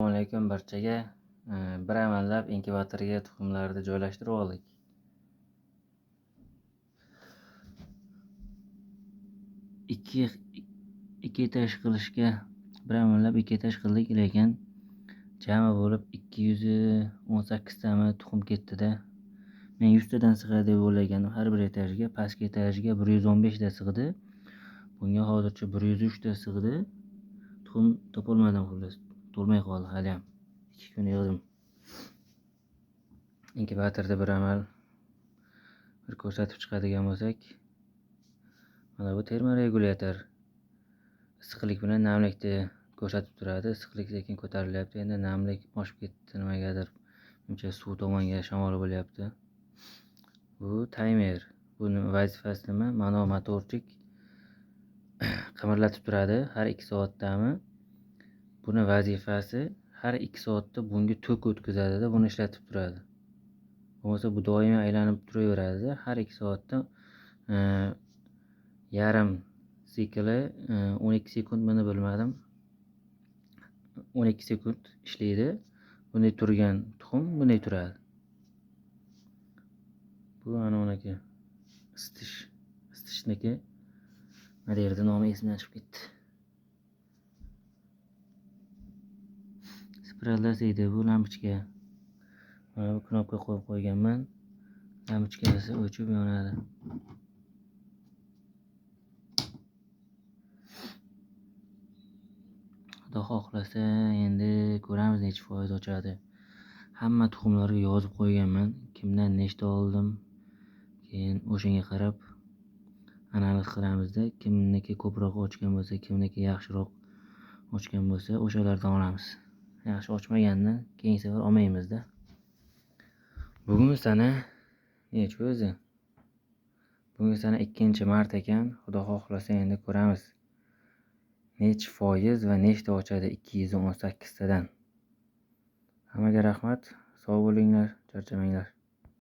Assalomu alaykum barchaga. Bir amallab inkubatorga tuxumlarni joylashtirib oldik. Ikki etaj qilishga bir amallab ikki etaj qildik, lekin jami bo'lib 218 tami tuxum ketdi-da. Men 100 tadan sig'adi deb o'ylagandim har bir etajga. Pastki etajga 115 ta sig'di. Bunga hozircha 103 ta sig'di. Tuxum topolmadim, xullas. To'lmay qoldi hali ham. 2 kun yig'dim. Inkubatorda bir amal bir ko'rsatib chiqadigan bo'lsak, mana bu termoregulyator issiqlik bilan namlikni ko'rsatib turadi. Issiqlik sekin ko'tarilyapti. Endi namlik oshib ketdi, nimagadir buncha suv tomonga shamol bo'lyapti. Bu taymer. Buni vazifasi nima? Mana motorchik qimirlatib turadi har 2 soatdami. Buni vazifasi har 2 soatda bunga tok o'tkazadi-da, buni ishlatib turadi. Bo'lmasa bu doimiy aylanib turaveradi. Har 2 soatda yarim sikli 12 sekund buni bilmadim. 12 sekund ishlaydi. Bunday turgan tuxum bunday turadi. Bu ana uniki isitishniki. Mana yerda nomi esimdan chiqib ketdi. Spiraldas deydi bu lampochka. Mana bu knopka qo'yib qo'yganman. Lampochkasi o'chib yonadi. Xudo xohlasa endi ko'ramiz necha foiz ochadi. Hamma tuxumlarga yozib qo'yganman. Kimdan nechta oldim. Keyin o'shanga qarab analiz qilamizda. Kimniki ko'proq ochgan bo'lsa, kimniki yaxshiroq ochgan bo'lsa, o'shalardan olamiz. Yaxshi ochmaganni keyingi safar olmaymizda. Bugun sana necha o'zi? Bugun sana 2-mart ekan. Xudo xohlasa endi ko'ramiz. Necha foiz va nechta ochadi 218 tadan. Hammaga rahmat. Sog' bo'linglar, charchamanglar.